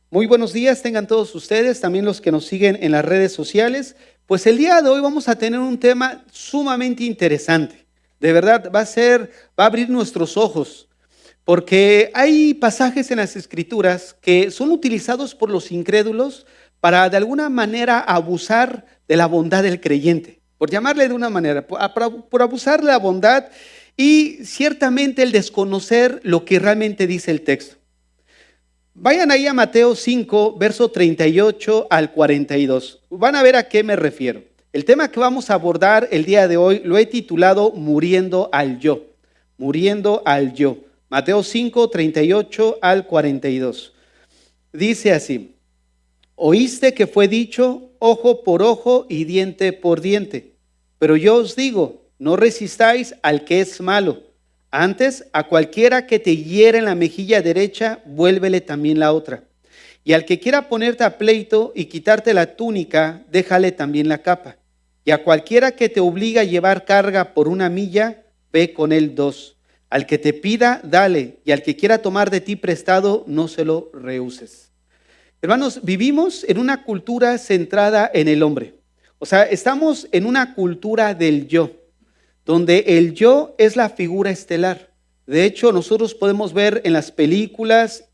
Muy buenos días tengan todos ustedes, también los que nos siguen en las redes sociales. Pues el día de hoy vamos a tener un tema sumamente interesante. De verdad, va a abrir nuestros ojos, porque hay pasajes en las Escrituras que son utilizados por los incrédulos para de alguna manera abusar de la bondad del creyente, por llamarle de una manera, por abusar de la bondad y ciertamente el desconocer lo que realmente dice el texto. Vayan ahí a Mateo 5, verso 38 al 42. Van a ver a qué me refiero. El tema que vamos a abordar el día de hoy lo he titulado Muriendo al yo. Muriendo al yo. Mateo 5, 38 al 42. Dice así: oíste que fue dicho ojo por ojo y diente por diente. Pero yo os digo, no resistáis al que es malo. Antes, a cualquiera que te hiere en la mejilla derecha, vuélvele también la otra. Y al que quiera ponerte a pleito y quitarte la túnica, déjale también la capa. Y a cualquiera que te obliga a llevar carga por 1 milla, ve con él 2. Al que te pida, dale. Y al que quiera tomar de ti prestado, no se lo rehuses. Hermanos, vivimos en una cultura centrada en el hombre. O sea, estamos en una cultura del yo, donde el yo es la figura estelar. De hecho, nosotros podemos ver en las películas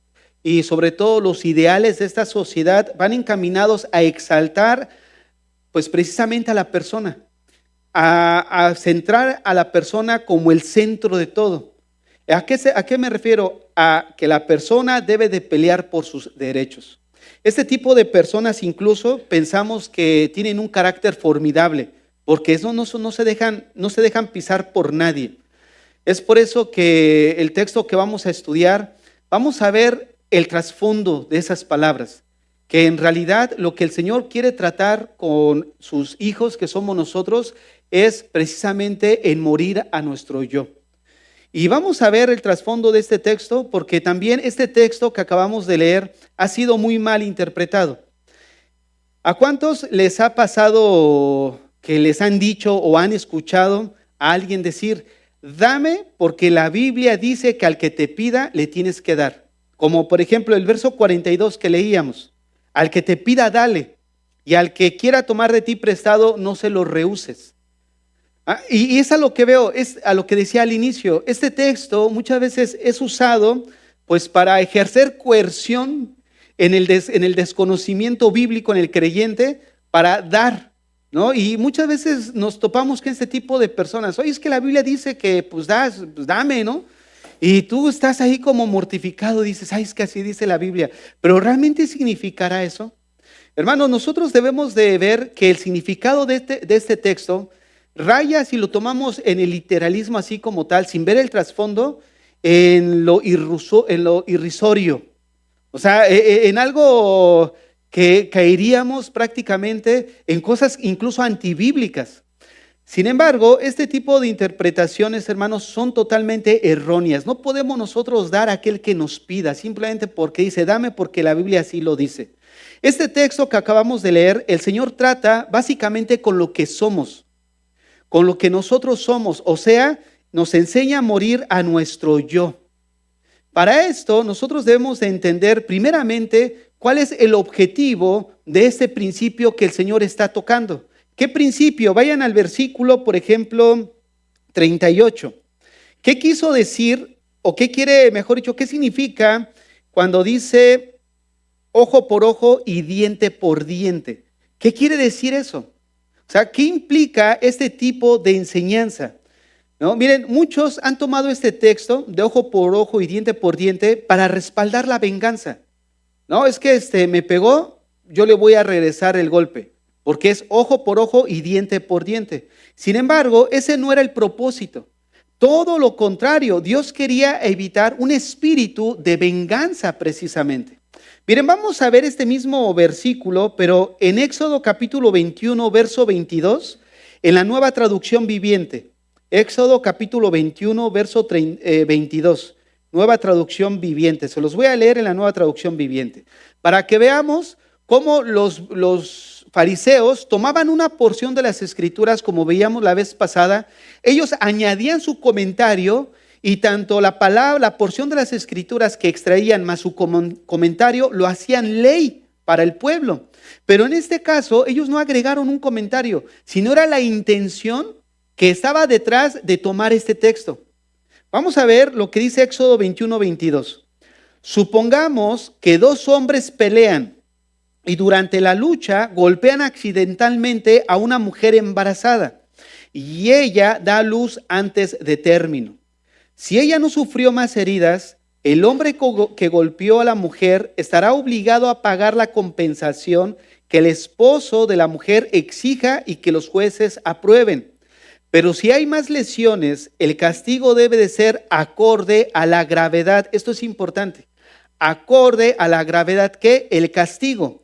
y sobre todo los ideales de esta sociedad van encaminados a exaltar pues precisamente a la persona, a centrar a la persona como el centro de todo. ¿A qué me refiero? A que la persona debe de pelear por sus derechos. Este tipo de personas incluso pensamos que tienen un carácter formidable, porque no se dejan pisar por nadie. Es por eso que el texto que vamos a estudiar, vamos a ver el trasfondo de esas palabras, que en realidad lo que el Señor quiere tratar con sus hijos, que somos nosotros, es precisamente en morir a nuestro yo. Y vamos a ver el trasfondo de este texto, porque también este texto que acabamos de leer ha sido muy mal interpretado. ¿A cuántos les ha pasado que les han dicho o han escuchado a alguien decir, dame porque la Biblia dice que al que te pida le tienes que dar? Como por ejemplo el verso 42 que leíamos, al que te pida dale, y al que quiera tomar de ti prestado no se lo rehuses. Y es a lo que veo, es a lo que decía al inicio. Este texto muchas veces es usado pues para ejercer coerción en el desconocimiento bíblico en el creyente para dar, ¿no? Y muchas veces nos topamos con este tipo de personas. Oye, es que la Biblia dice que pues dame, ¿no? Y tú estás ahí como mortificado, dices, ay, es que así dice la Biblia. Pero ¿realmente significará eso? Hermanos, nosotros debemos de ver que el significado de este texto raya, si lo tomamos en el literalismo así como tal, sin ver el trasfondo, en lo irrisorio. O sea, en algo que caeríamos prácticamente en cosas incluso antibíblicas. Sin embargo, este tipo de interpretaciones, hermanos, son totalmente erróneas. No podemos nosotros dar a aquel que nos pida, simplemente porque dice, dame porque la Biblia así lo dice. Este texto que acabamos de leer, el Señor trata básicamente con lo que somos, con lo que nosotros somos, o sea, nos enseña a morir a nuestro yo. Para esto, nosotros debemos de entender primeramente cuál es el objetivo de este principio que el Señor está tocando. ¿Qué principio? Vayan al versículo, por ejemplo, 38. ¿Qué quiso decir, o qué quiere, mejor dicho, qué significa cuando dice ojo por ojo y diente por diente? ¿Qué quiere decir eso? O sea, ¿qué implica este tipo de enseñanza? ¿No? Miren, muchos han tomado este texto de ojo por ojo y diente por diente para respaldar la venganza. No, es que me pegó, yo le voy a regresar el golpe, porque es ojo por ojo y diente por diente. Sin embargo, ese no era el propósito. Todo lo contrario, Dios quería evitar un espíritu de venganza precisamente. Miren, vamos a ver este mismo versículo, pero en Éxodo capítulo 21, verso 22, en la Nueva Traducción Viviente. Éxodo capítulo 21, verso 22, Nueva Traducción Viviente. Se los voy a leer en la Nueva Traducción Viviente, para que veamos cómo los fariseos tomaban una porción de las Escrituras, como veíamos la vez pasada, ellos añadían su comentario Y tanto la palabra, la porción de las escrituras que extraían más su comentario, lo hacían ley para el pueblo. Pero en este caso, ellos no agregaron un comentario, sino era la intención que estaba detrás de tomar este texto. Vamos a ver lo que dice Éxodo 21:22. Supongamos que dos hombres pelean y durante la lucha golpean accidentalmente a una mujer embarazada y ella da a luz antes de término. Si ella no sufrió más heridas, el hombre que golpeó a la mujer estará obligado a pagar la compensación que el esposo de la mujer exija y que los jueces aprueben. Pero si hay más lesiones, el castigo debe de ser acorde a la gravedad. Esto es importante. Acorde a la gravedad que el castigo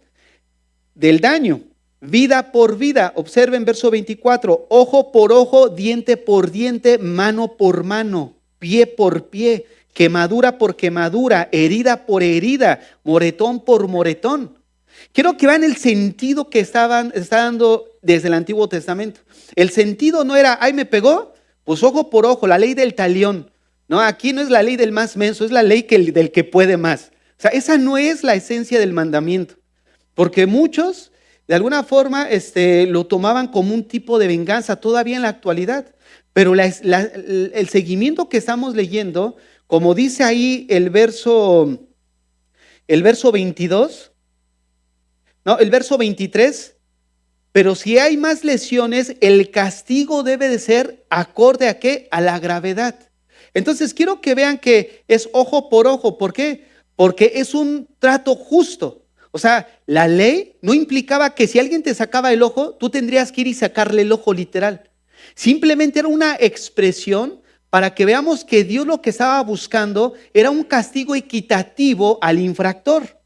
del daño. Vida por vida. Observen verso 24. Ojo por ojo, diente por diente, mano por mano, pie por pie, quemadura por quemadura, herida por herida, moretón por moretón. Quiero que vean el sentido que está dando desde el Antiguo Testamento. El sentido no era, ay, me pegó, pues ojo por ojo, la ley del talión. No, aquí no es la ley del más menso, es la ley del que puede más. O sea, esa no es la esencia del mandamiento. Porque muchos, de alguna forma, lo tomaban como un tipo de venganza todavía en la actualidad. Pero el seguimiento que estamos leyendo, como dice ahí el verso 22, no, el verso 23, pero si hay más lesiones, el castigo debe de ser acorde a ¿qué? A la gravedad. Entonces quiero que vean que es ojo por ojo. ¿Por qué? Porque es un trato justo. O sea, la ley no implicaba que si alguien te sacaba el ojo, tú tendrías que ir y sacarle el ojo literal. Simplemente era una expresión para que veamos que Dios lo que estaba buscando era un castigo equitativo al infractor.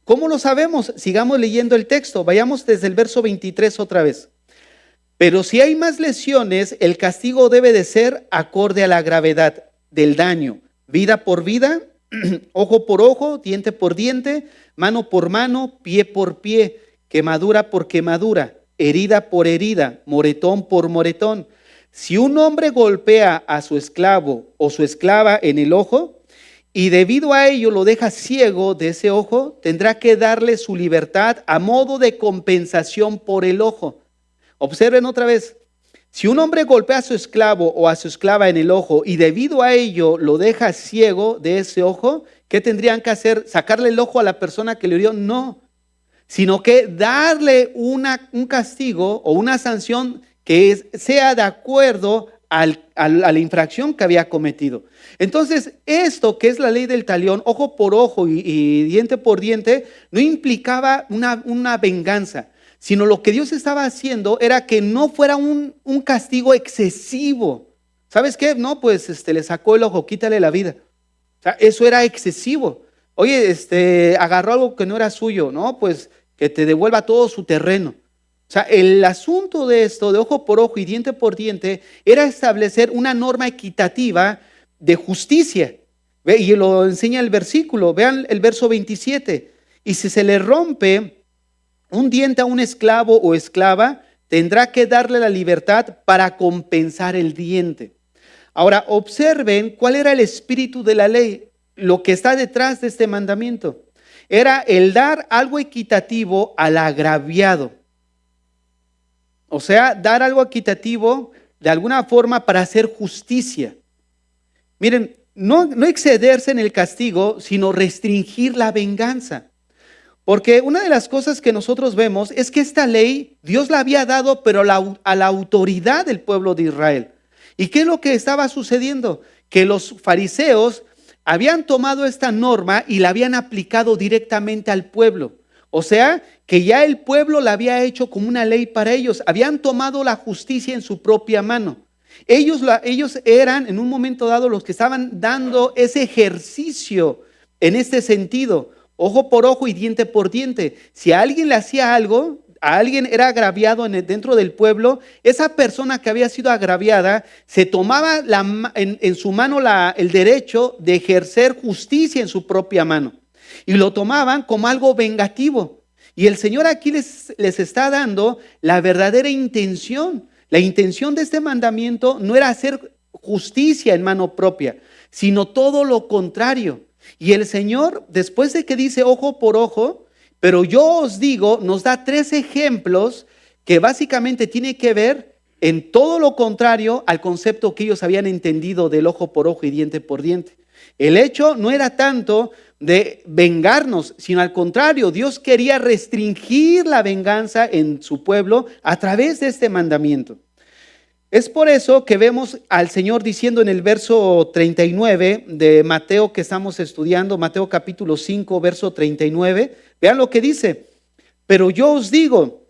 ¿Cómo lo sabemos? Sigamos leyendo el texto. Vayamos desde el verso 23 otra vez. Pero si hay más lesiones, el castigo debe de ser acorde a la gravedad del daño. Vida por vida, ojo por ojo, diente por diente, mano por mano, pie por pie, quemadura por quemadura, herida por herida, moretón por moretón. Si un hombre golpea a su esclavo o su esclava en el ojo, y debido a ello lo deja ciego de ese ojo, tendrá que darle su libertad a modo de compensación por el ojo. Observen otra vez. Si un hombre golpea a su esclavo o a su esclava en el ojo y debido a ello lo deja ciego de ese ojo, ¿qué tendrían que hacer? ¿Sacarle el ojo a la persona que le hirió? No, sino que darle un castigo o una sanción que sea de acuerdo a la infracción que había cometido. Entonces, esto que es la ley del talión, ojo por ojo y diente por diente, no implicaba una venganza, sino lo que Dios estaba haciendo era que no fuera un castigo excesivo. ¿Sabes qué? No, pues le sacó el ojo, quítale la vida. O sea, eso era excesivo. Oye, agarró algo que no era suyo, ¿no? Pues que te devuelva todo su terreno. O sea, el asunto de esto, de ojo por ojo y diente por diente, era establecer una norma equitativa de justicia. ¿Ve? Y lo enseña el versículo. Vean el verso 27. Y si se le rompe un diente a un esclavo o esclava, tendrá que darle la libertad para compensar el diente. Ahora, observen cuál era el espíritu de la ley, lo que está detrás de este mandamiento. Era el dar algo equitativo al agraviado. O sea, dar algo equitativo de alguna forma para hacer justicia. Miren, no excederse en el castigo, sino restringir la venganza. Porque una de las cosas que nosotros vemos es que esta ley Dios la había dado, pero a la autoridad del pueblo de Israel. ¿Y qué es lo que estaba sucediendo? Que los fariseos habían tomado esta norma y la habían aplicado directamente al pueblo. O sea, que ya el pueblo la había hecho como una ley para ellos. Habían tomado la justicia en su propia mano. Ellos eran en un momento dado los que estaban dando ese ejercicio en este sentido. Ojo por ojo y diente por diente. Si a alguien le hacía algo, a alguien era agraviado dentro del pueblo, esa persona que había sido agraviada se tomaba en su mano el derecho de ejercer justicia en su propia mano. Y lo tomaban como algo vengativo. Y el Señor aquí les está dando la verdadera intención. La intención de este mandamiento no era hacer justicia en mano propia, sino todo lo contrario. Y el Señor, después de que dice ojo por ojo, pero yo os digo, nos da 3 ejemplos que básicamente tiene que ver en todo lo contrario al concepto que ellos habían entendido del ojo por ojo y diente por diente. El hecho no era tanto de vengarnos, sino al contrario, Dios quería restringir la venganza en su pueblo a través de este mandamiento. Es por eso que vemos al Señor diciendo en el verso 39 de Mateo que estamos estudiando, Mateo capítulo 5, verso 39, vean lo que dice: pero yo os digo,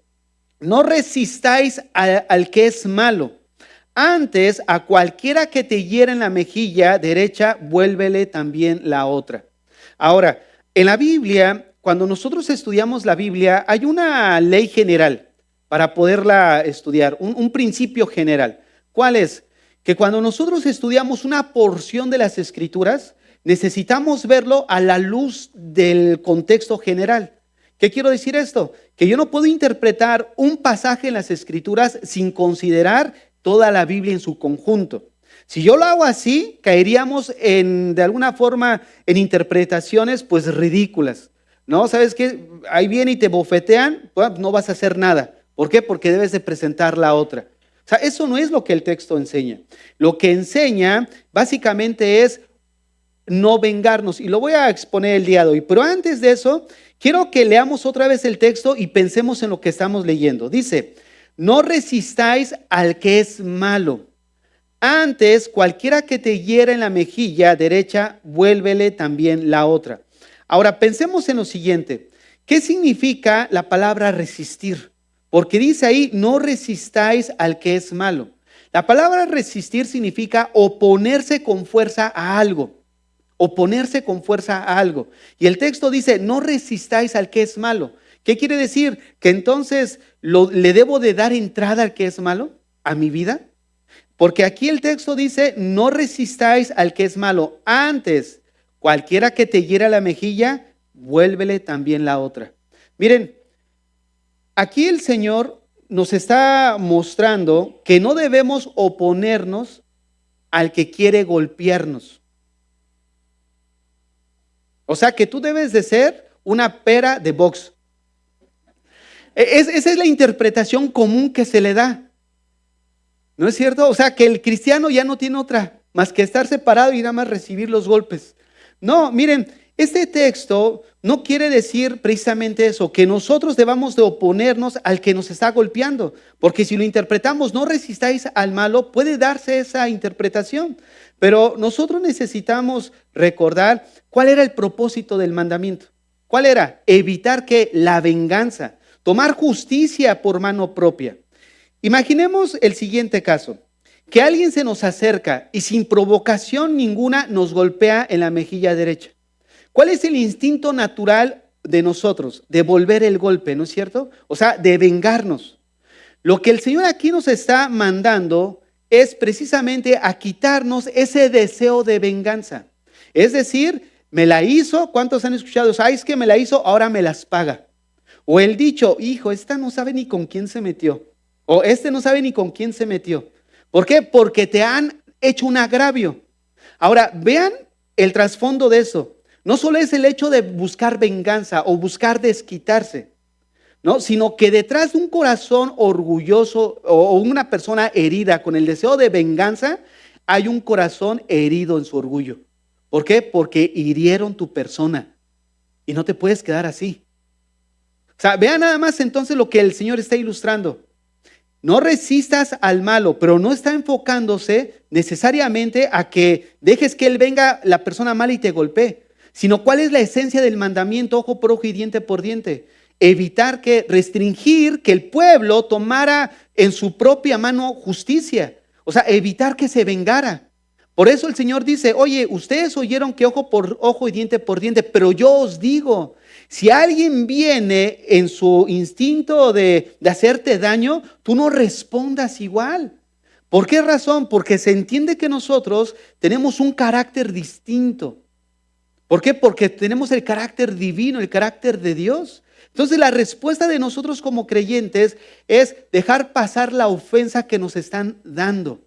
no resistáis al que es malo, antes a cualquiera que te hiera en la mejilla derecha, vuélvele también la otra. Ahora, en la Biblia, cuando nosotros estudiamos la Biblia, hay una ley general para poderla estudiar, un principio general. ¿Cuál es? Que cuando nosotros estudiamos una porción de las Escrituras, necesitamos verlo a la luz del contexto general. ¿Qué quiero decir esto? Que yo no puedo interpretar un pasaje en las Escrituras sin considerar toda la Biblia en su conjunto. Si yo lo hago así, caeríamos de alguna forma en interpretaciones pues ridículas. ¿No? ¿Sabes qué? Ahí viene y te bofetean, pues, no vas a hacer nada. ¿Por qué? Porque debes de presentar la otra. O sea, eso no es lo que el texto enseña. Lo que enseña básicamente es no vengarnos. Y lo voy a exponer el día de hoy. Pero antes de eso, quiero que leamos otra vez el texto y pensemos en lo que estamos leyendo. Dice, no resistáis al que es malo. Antes, cualquiera que te hiera en la mejilla derecha, vuélvele también la otra. Ahora, pensemos en lo siguiente. ¿Qué significa la palabra resistir? Porque dice ahí, no resistáis al que es malo. La palabra resistir significa oponerse con fuerza a algo. Oponerse con fuerza a algo. Y el texto dice, no resistáis al que es malo. ¿Qué quiere decir? Que entonces le debo de dar entrada al que es malo a mi vida. Porque aquí el texto dice, no resistáis al que es malo. Antes, cualquiera que te hiera la mejilla, vuélvele también la otra. Miren, aquí el Señor nos está mostrando que no debemos oponernos al que quiere golpearnos. O sea que tú debes de ser una pera de box. Esa es la interpretación común que se le da. ¿No es cierto? O sea que el cristiano ya no tiene otra más que estar separado y nada más recibir los golpes. No, miren, este texto no quiere decir precisamente eso, que nosotros debamos de oponernos al que nos está golpeando, porque si lo interpretamos, no resistáis al malo, puede darse esa interpretación, pero nosotros necesitamos recordar cuál era el propósito del mandamiento. ¿Cuál era? Evitar que la venganza, tomar justicia por mano propia. Imaginemos el siguiente caso, que alguien se nos acerca y sin provocación ninguna nos golpea en la mejilla derecha. ¿Cuál es el instinto natural de nosotros? Devolver el golpe, ¿no es cierto? O sea, de vengarnos. Lo que el Señor aquí nos está mandando es precisamente a quitarnos ese deseo de venganza. Es decir, me la hizo, ¿cuántos han escuchado? ¿Sabes que me la hizo? Ahora me las paga. O el dicho, hijo, esta no sabe ni con quién se metió. O este no sabe ni con quién se metió. ¿Por qué? Porque te han hecho un agravio. Ahora, vean el trasfondo de eso. No solo es el hecho de buscar venganza o buscar desquitarse, ¿no? Sino que detrás de un corazón orgulloso o una persona herida con el deseo de venganza, hay un corazón herido en su orgullo. ¿Por qué? Porque hirieron tu persona y no te puedes quedar así. O sea, vean nada más entonces lo que el Señor está ilustrando. No resistas al malo, pero no está enfocándose necesariamente a que dejes que él venga, la persona mala, y te golpee, sino cuál es la esencia del mandamiento, ojo por ojo y diente por diente. Evitar restringir que el pueblo tomara en su propia mano justicia. O sea, evitar que se vengara. Por eso el Señor dice, oye, ustedes oyeron que ojo por ojo y diente por diente, pero yo os digo, si alguien viene en su instinto de hacerte daño, tú no respondas igual. ¿Por qué razón? Porque se entiende que nosotros tenemos un carácter distinto. ¿Por qué? Porque tenemos el carácter divino, el carácter de Dios. Entonces la respuesta de nosotros como creyentes es dejar pasar la ofensa que nos están dando.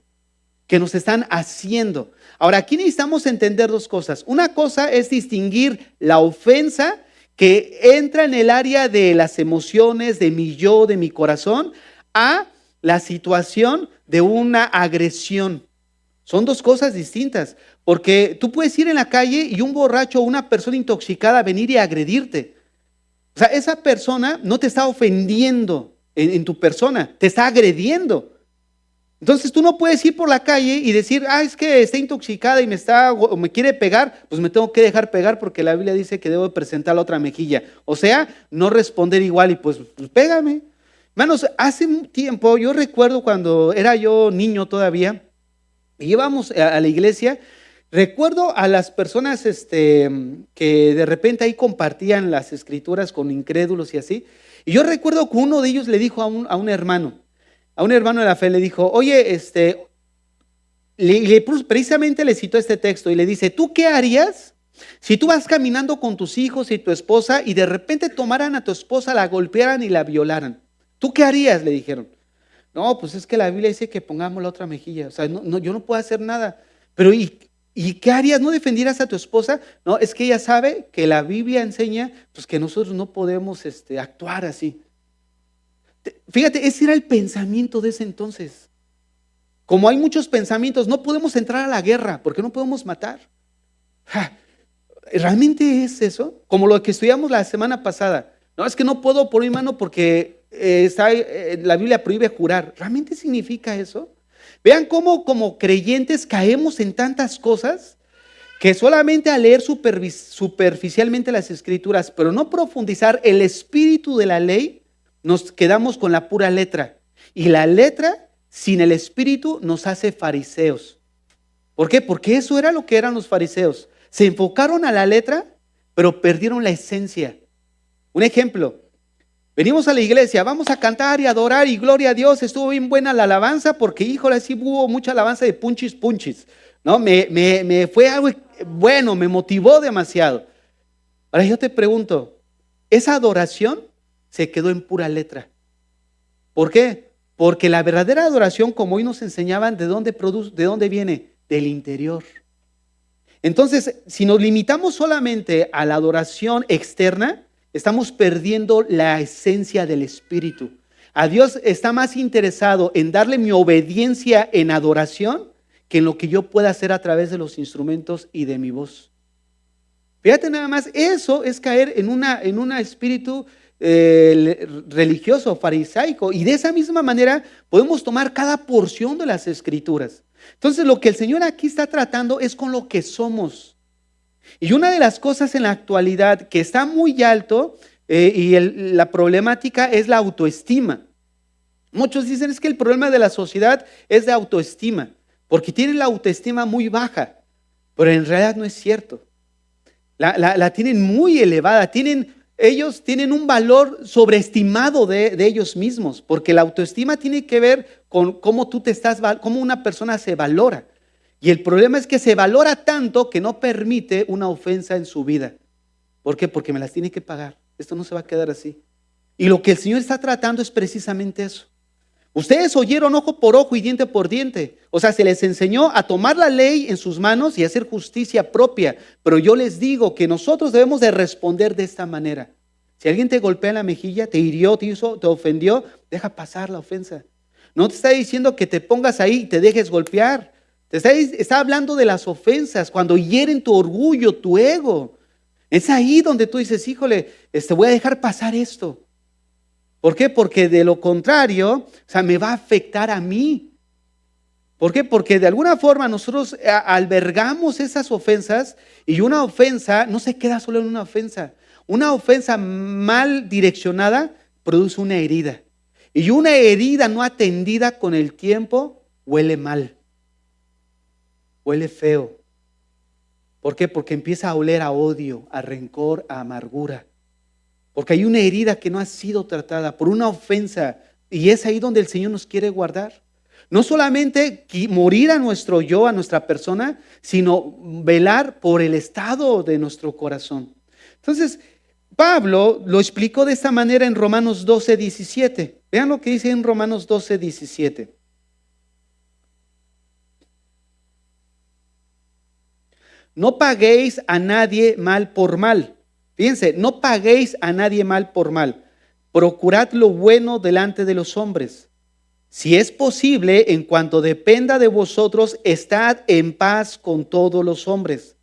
que nos están haciendo. Ahora, aquí necesitamos entender dos cosas. Una cosa es distinguir la ofensa que entra en el área de las emociones, de mi yo, de mi corazón, a la situación de una agresión. Son dos cosas distintas, porque tú puedes ir en la calle y un borracho o una persona intoxicada venir y agredirte. O sea, esa persona no te está ofendiendo en tu persona, te está agrediendo. Entonces tú no puedes ir por la calle y decir, es que está intoxicada y me quiere pegar, pues me tengo que dejar pegar porque la Biblia dice que debo presentar la otra mejilla. O sea, no responder igual y pues pégame. Hermanos, hace un tiempo, yo recuerdo cuando era yo niño todavía, y íbamos a la iglesia, recuerdo a las personas que de repente ahí compartían las escrituras con incrédulos y así, y yo recuerdo que uno de ellos le dijo a un hermano de la fe, le dijo, oye, precisamente le citó este texto y le dice, ¿tú qué harías si tú vas caminando con tus hijos y tu esposa y de repente tomaran a tu esposa, la golpearan y la violaran? ¿Tú qué harías? Le dijeron. No, pues es que la Biblia dice que pongamos la otra mejilla. O sea, yo no puedo hacer nada. Pero ¿y qué harías? ¿No defendieras a tu esposa? No, es que ella sabe que la Biblia enseña pues, que nosotros no podemos actuar así. Fíjate, ese era el pensamiento de ese entonces. Como hay muchos pensamientos, no podemos entrar a la guerra porque no podemos matar. ¿Realmente es eso? Como lo que estudiamos la semana pasada. No, es que no puedo por mi mano porque la Biblia prohíbe jurar. ¿Realmente significa eso? Vean cómo como creyentes caemos en tantas cosas que solamente al leer superficialmente las escrituras, pero no profundizar el espíritu de la ley, nos quedamos con la pura letra. Y la letra sin el espíritu nos hace fariseos. ¿Por qué? Porque eso era lo que eran los fariseos. Se enfocaron a la letra, pero perdieron la esencia. Un ejemplo, venimos a la iglesia, vamos a cantar y adorar y gloria a Dios, estuvo bien buena la alabanza porque híjole, sí hubo mucha alabanza de punchis, ¿no? Me fue algo bueno, me motivó demasiado. Ahora yo te pregunto, esa adoración se quedó en pura letra. ¿Por qué? Porque la verdadera adoración, como hoy nos enseñaban, ¿de dónde viene? Del interior. Entonces, si nos limitamos solamente a la adoración externa, estamos perdiendo la esencia del Espíritu. A Dios está más interesado en darle mi obediencia en adoración que en lo que yo pueda hacer a través de los instrumentos y de mi voz. Fíjate nada más, eso es caer en un espíritu religioso, farisaico, y de esa misma manera podemos tomar cada porción de las escrituras. Entonces lo que el Señor aquí está tratando es con lo que somos. Y una de las cosas en la actualidad que está muy alto la problemática es la autoestima. Muchos dicen es que el problema de la sociedad es de autoestima, porque tienen la autoestima muy baja, pero en realidad no es cierto. La tienen muy elevada, ellos tienen un valor sobreestimado de ellos mismos, porque la autoestima tiene que ver con cómo cómo una persona se valora. Y el problema es que se valora tanto que no permite una ofensa en su vida. ¿Por qué? Porque me las tiene que pagar. Esto no se va a quedar así. Y lo que el Señor está tratando es precisamente eso. Ustedes oyeron ojo por ojo y diente por diente. O sea, se les enseñó a tomar la ley en sus manos y hacer justicia propia. Pero yo les digo que nosotros debemos de responder de esta manera. Si alguien te golpea en la mejilla, te hirió, te ofendió, deja pasar la ofensa. No te está diciendo que te pongas ahí y te dejes golpear. Está hablando de las ofensas, cuando hieren tu orgullo, tu ego. Es ahí donde tú dices, híjole, voy a dejar pasar esto. ¿Por qué? Porque de lo contrario, me va a afectar a mí. ¿Por qué? Porque de alguna forma nosotros albergamos esas ofensas y una ofensa no se queda solo en una ofensa. Una ofensa mal direccionada produce una herida. Y una herida no atendida con el tiempo huele mal. Huele feo. ¿Por qué? Porque empieza a oler a odio, a rencor, a amargura. Porque hay una herida que no ha sido tratada por una ofensa y es ahí donde el Señor nos quiere guardar. No solamente morir a nuestro yo, a nuestra persona, sino velar por el estado de nuestro corazón. Entonces, Pablo lo explicó de esta manera en Romanos 12:17. Vean lo que dice en Romanos 12:17. no paguéis a nadie mal por mal. Fíjense, no paguéis a nadie mal por mal. Procurad lo bueno delante de los hombres. Si es posible, en cuanto dependa de vosotros, estad en paz con todos los hombres.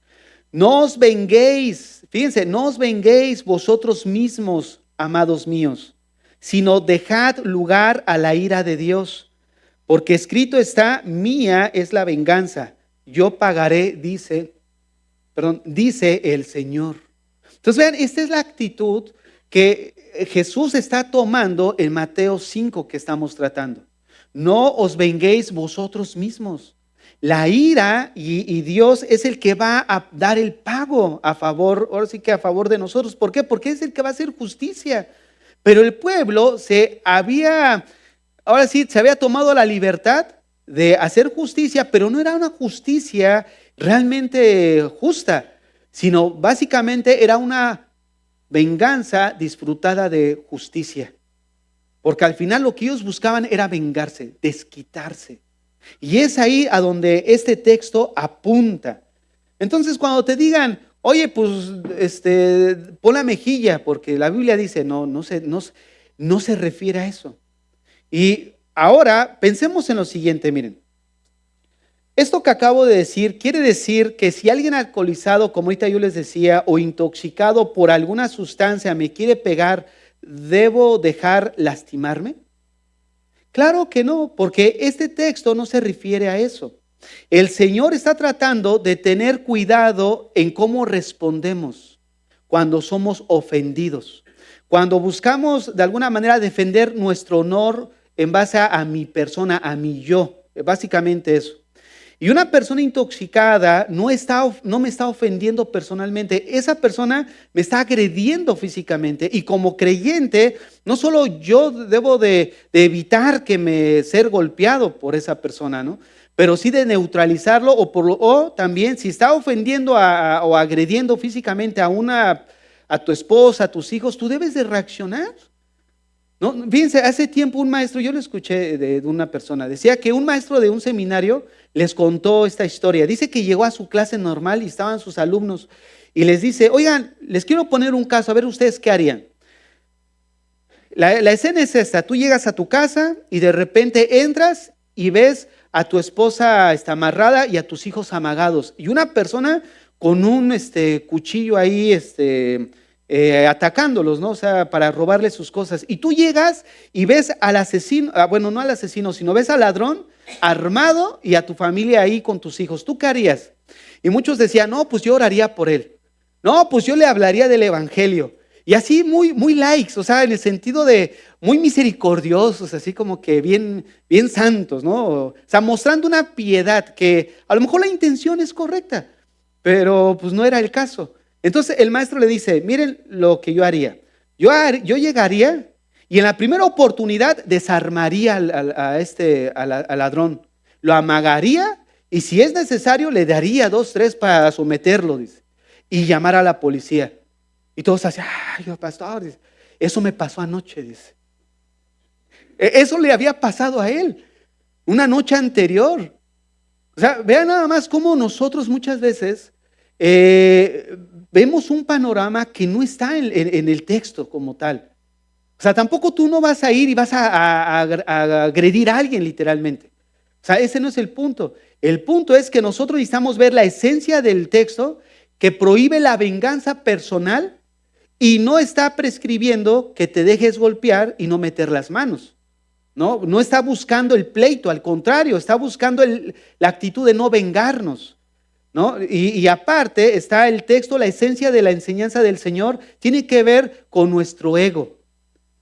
No os venguéis, fíjense, no os venguéis vosotros mismos, amados míos, sino dejad lugar a la ira de Dios. Porque escrito está, mía es la venganza, yo pagaré, dice el Señor. Entonces vean, esta es la actitud que Jesús está tomando en Mateo 5 que estamos tratando. No os venguéis vosotros mismos. La ira y Dios es el que va a dar el pago a favor, ahora sí que a favor de nosotros. ¿Por qué? Porque es el que va a hacer justicia. Pero el pueblo se había tomado la libertad de hacer justicia, pero no era una justicia realmente justa, sino básicamente era una venganza disfrutada de justicia. Porque al final lo que ellos buscaban era vengarse, desquitarse. Y es ahí a donde este texto apunta. Entonces cuando te digan, oye, pues pon la mejilla, porque la Biblia dice, no se refiere a eso. Y ahora pensemos en lo siguiente, miren. Esto que acabo de decir quiere decir que si alguien alcoholizado, como ahorita yo les decía, o intoxicado por alguna sustancia me quiere pegar, ¿debo dejar lastimarme? Claro que no, porque este texto no se refiere a eso. El Señor está tratando de tener cuidado en cómo respondemos cuando somos ofendidos. Cuando buscamos de alguna manera defender nuestro honor en base a mi persona, a mi yo, básicamente eso. Y una persona intoxicada no me está ofendiendo personalmente, esa persona me está agrediendo físicamente. Y como creyente, no solo yo debo de evitar que me ser golpeado por esa persona, ¿no? Pero sí de neutralizarlo o también si está ofendiendo o agrediendo físicamente a tu esposa, a tus hijos, tú debes de reaccionar. ¿No? Fíjense, hace tiempo un maestro, yo lo escuché de una persona, decía que un maestro de un seminario les contó esta historia. Dice que llegó a su clase normal y estaban sus alumnos y les dice, oigan, les quiero poner un caso, a ver ustedes qué harían. La escena es esta, tú llegas a tu casa y de repente entras y ves a tu esposa amarrada y a tus hijos amagados. Y una persona con un cuchillo ahí, atacándolos, ¿no? O sea, para robarles sus cosas. Y tú llegas y ves al asesino, bueno, no al asesino, sino ves al ladrón armado y a tu familia ahí con tus hijos. ¿Tú qué harías? Y muchos decían, no, pues yo oraría por él. No, pues yo le hablaría del evangelio. Y así muy likes, o sea, en el sentido de muy misericordiosos, así como que bien santos, ¿no? O sea, mostrando una piedad que a lo mejor la intención es correcta, pero pues no era el caso. Entonces el maestro le dice, miren lo que yo haría. Yo llegaría y en la primera oportunidad desarmaría al ladrón. Lo amagaría y si es necesario le daría 2, 3 para someterlo, dice. Y llamar a la policía. Y todos así, ay, pastor, dice, eso me pasó anoche, dice. Eso le había pasado a él una noche anterior. O sea, vean nada más cómo nosotros muchas veces vemos un panorama que no está en el texto como tal. O sea, tampoco tú no vas a ir y vas a agredir a alguien literalmente. O sea, ese no es el punto. El punto es que nosotros necesitamos ver la esencia del texto que prohíbe la venganza personal y no está prescribiendo que te dejes golpear y no meter las manos. No está buscando el pleito, al contrario, está buscando la actitud de no vengarnos. ¿No? Y aparte está el texto, la esencia de la enseñanza del Señor tiene que ver con nuestro ego.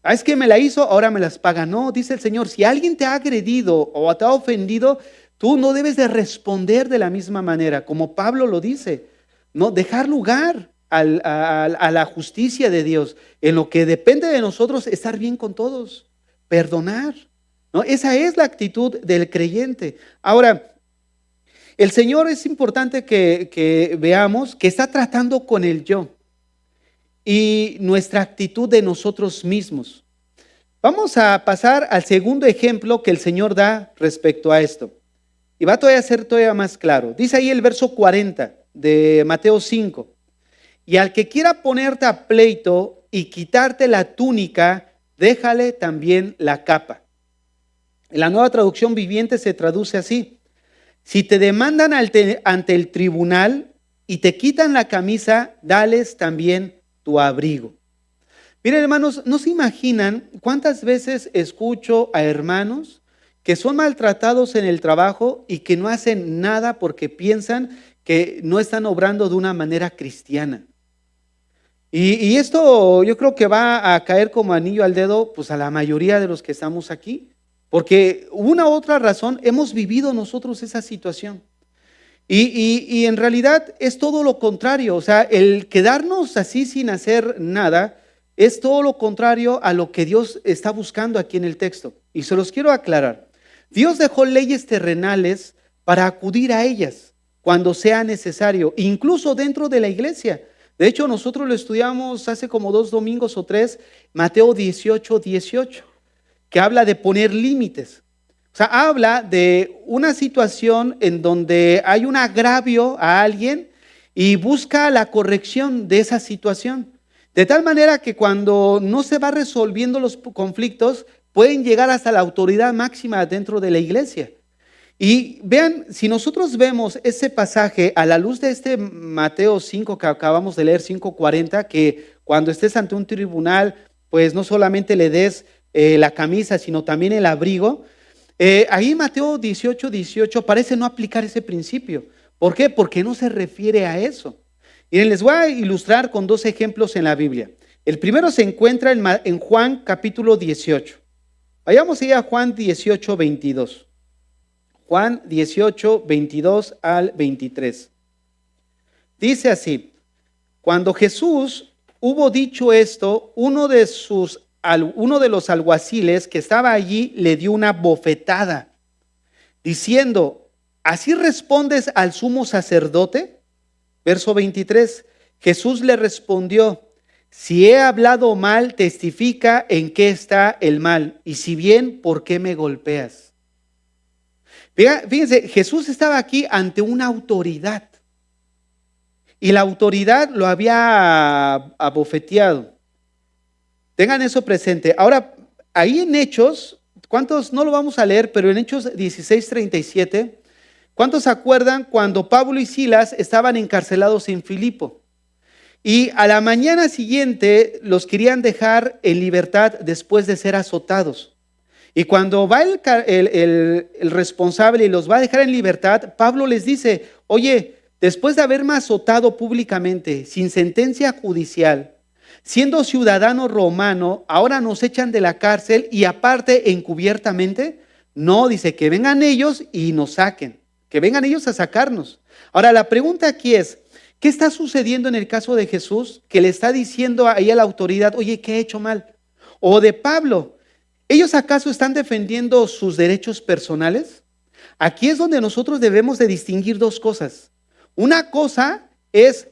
Es que me la hizo, ahora me las paga. No, dice el Señor, si alguien te ha agredido o te ha ofendido, tú no debes de responder de la misma manera, como Pablo lo dice, ¿no? Dejar lugar a la justicia de Dios. En lo que depende de nosotros, estar bien con todos, perdonar, ¿no? Esa es la actitud del creyente. Ahora, el Señor es importante que veamos que está tratando con el yo y nuestra actitud de nosotros mismos. Vamos a pasar al segundo ejemplo que el Señor da respecto a esto. Y va todavía a ser todavía más claro. Dice ahí el verso 40. de Mateo 5. Y al que quiera ponerte a pleito y quitarte la túnica, déjale también la capa. En la Nueva Traducción Viviente se traduce así: si te demandan ante el tribunal y te quitan la camisa, dales también tu abrigo. Miren, hermanos, no se imaginan cuántas veces escucho a hermanos que son maltratados en el trabajo y que no hacen nada porque piensan que no están obrando de una manera cristiana. Y esto yo creo que va a caer como anillo al dedo pues a la mayoría de los que estamos aquí, porque una u otra razón hemos vivido nosotros esa situación. Y en realidad es todo lo contrario, o sea, el quedarnos así sin hacer nada es todo lo contrario a lo que Dios está buscando aquí en el texto. Y se los quiero aclarar. Dios dejó leyes terrenales para acudir a ellas cuando sea necesario, incluso dentro de la iglesia. De hecho, nosotros lo estudiamos hace como 2 domingos o 3, Mateo 18, que habla de poner límites. O sea, habla de una situación en donde hay un agravio a alguien y busca la corrección de esa situación. De tal manera que cuando no se va resolviendo los conflictos, pueden llegar hasta la autoridad máxima dentro de la iglesia. Y vean, si nosotros vemos ese pasaje a la luz de este Mateo 5 que acabamos de leer, 5:40, que cuando estés ante un tribunal, pues no solamente le des la camisa, sino también el abrigo. Ahí Mateo 18 parece no aplicar ese principio. ¿Por qué? Porque no se refiere a eso. Miren, les voy a ilustrar con 2 ejemplos en la Biblia. El primero se encuentra en Juan capítulo 18. Vayamos ahí a Juan 18:22. Juan 18:22 al 23. Dice así: cuando Jesús hubo dicho esto, uno de los alguaciles que estaba allí le dio una bofetada, diciendo: ¿así respondes al sumo sacerdote? Verso 23, Jesús le respondió: si he hablado mal, testifica en qué está el mal, y si bien, ¿por qué me golpeas? Fíjense, Jesús estaba aquí ante una autoridad y la autoridad lo había abofeteado. Tengan eso presente. Ahora, ahí en Hechos, ¿cuántos? No lo vamos a leer, pero en Hechos 16:37, ¿cuántos se acuerdan cuando Pablo y Silas estaban encarcelados en Filipo? Y a la mañana siguiente los querían dejar en libertad después de ser azotados. Y cuando va el responsable y los va a dejar en libertad, Pablo les dice: oye, después de haberme azotado públicamente, sin sentencia judicial, siendo ciudadano romano, ahora nos echan de la cárcel y aparte encubiertamente. No, dice que vengan ellos y nos saquen, que vengan ellos a sacarnos. Ahora la pregunta aquí es: ¿qué está sucediendo en el caso de Jesús que le está diciendo ahí a la autoridad: oye, ¿qué he hecho mal? O de Pablo, ¿ellos acaso están defendiendo sus derechos personales? Aquí es donde nosotros debemos de distinguir 2 cosas. Una cosa es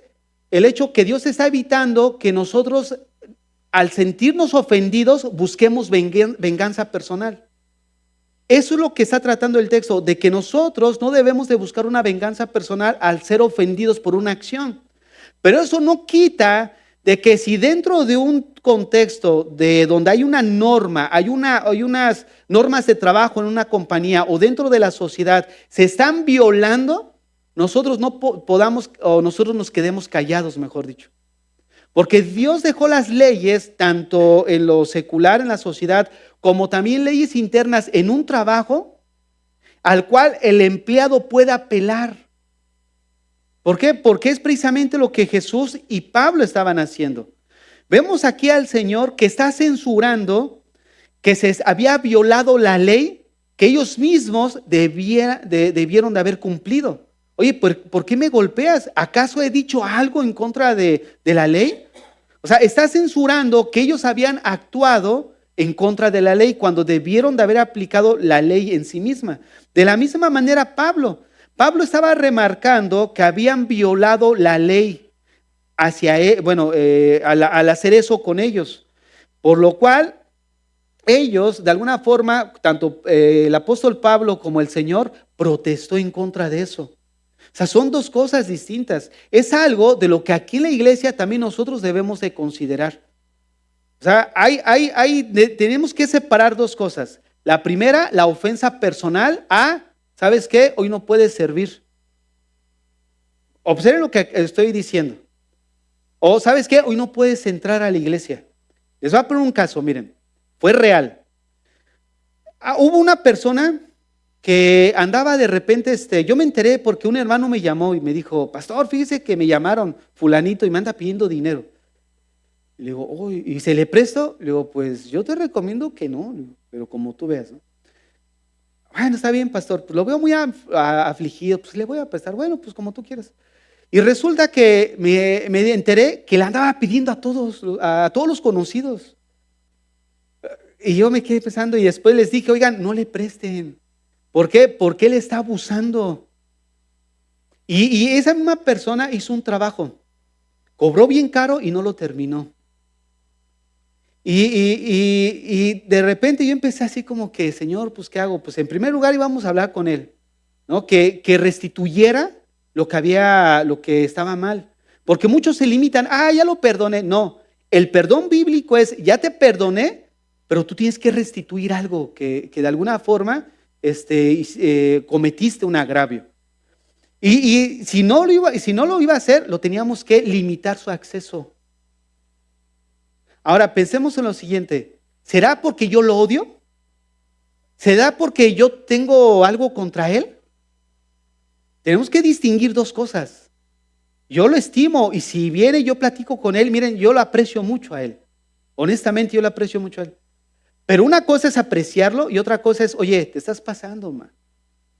el hecho que Dios está evitando que nosotros, al sentirnos ofendidos, busquemos venganza personal. Eso es lo que está tratando el texto, de que nosotros no debemos de buscar una venganza personal al ser ofendidos por una acción. Pero eso no quita de que si dentro de un contexto de donde hay una norma, hay unas normas de trabajo en una compañía o dentro de la sociedad se están violando, nosotros no podamos, o nosotros nos quedemos callados, mejor dicho. Porque Dios dejó las leyes tanto en lo secular, en la sociedad, como también leyes internas en un trabajo al cual el empleado pueda apelar. ¿Por qué? Porque es precisamente lo que Jesús y Pablo estaban haciendo. Vemos aquí al Señor que está censurando que se había violado la ley que ellos mismos debieron de haber cumplido. Oye, ¿por qué me golpeas? ¿Acaso he dicho algo en contra de la ley? O sea, está censurando que ellos habían actuado en contra de la ley cuando debieron de haber aplicado la ley en sí misma. De la misma manera Pablo estaba remarcando que habían violado la ley hacia él, al hacer eso con ellos, por lo cual ellos, de alguna forma, tanto el apóstol Pablo como el Señor, protestó en contra de eso. O sea, son dos cosas distintas. Es algo de lo que aquí en la iglesia también nosotros debemos de considerar. O sea, tenemos que separar dos cosas. La primera, la ofensa personal a, ¿sabes qué? Hoy no puedes servir. Observen lo que estoy diciendo. O, ¿sabes qué? Hoy no puedes entrar a la iglesia. Les voy a poner un caso, miren. Fue real. Hubo una persona que andaba de repente, yo me enteré porque un hermano me llamó y me dijo, pastor, fíjese que me llamaron fulanito y me anda pidiendo dinero. Le digo, oh, ¿y se le presto? Le digo, pues yo te recomiendo que no, pero como tú veas, ¿no? Bueno, está bien, pastor, pues lo veo muy afligido, pues le voy a prestar. Bueno, pues como tú quieras. Y resulta que me enteré que le andaba pidiendo a todos los conocidos. Y yo me quedé pensando y después les dije, oigan, no le presten. ¿Por qué? Porque él está abusando. Y esa misma persona hizo un trabajo, cobró bien caro y no lo terminó. Y de repente yo empecé así como que, Señor, pues ¿qué hago? Pues en primer lugar íbamos a hablar con él, ¿no? Que restituyera lo que estaba mal. Porque muchos se limitan, ya lo perdoné. No, el perdón bíblico es, ya te perdoné, pero tú tienes que restituir algo que de alguna forma cometiste un agravio. Y si no lo iba a hacer, lo teníamos que limitar su acceso. Ahora pensemos en lo siguiente, ¿será porque yo lo odio? ¿Será porque yo tengo algo contra él? Tenemos que distinguir dos cosas. Yo lo estimo y si viene yo platico con él, miren, yo lo aprecio mucho a él. Honestamente yo lo aprecio mucho a él. Pero una cosa es apreciarlo y otra cosa es, oye, te estás pasando, man.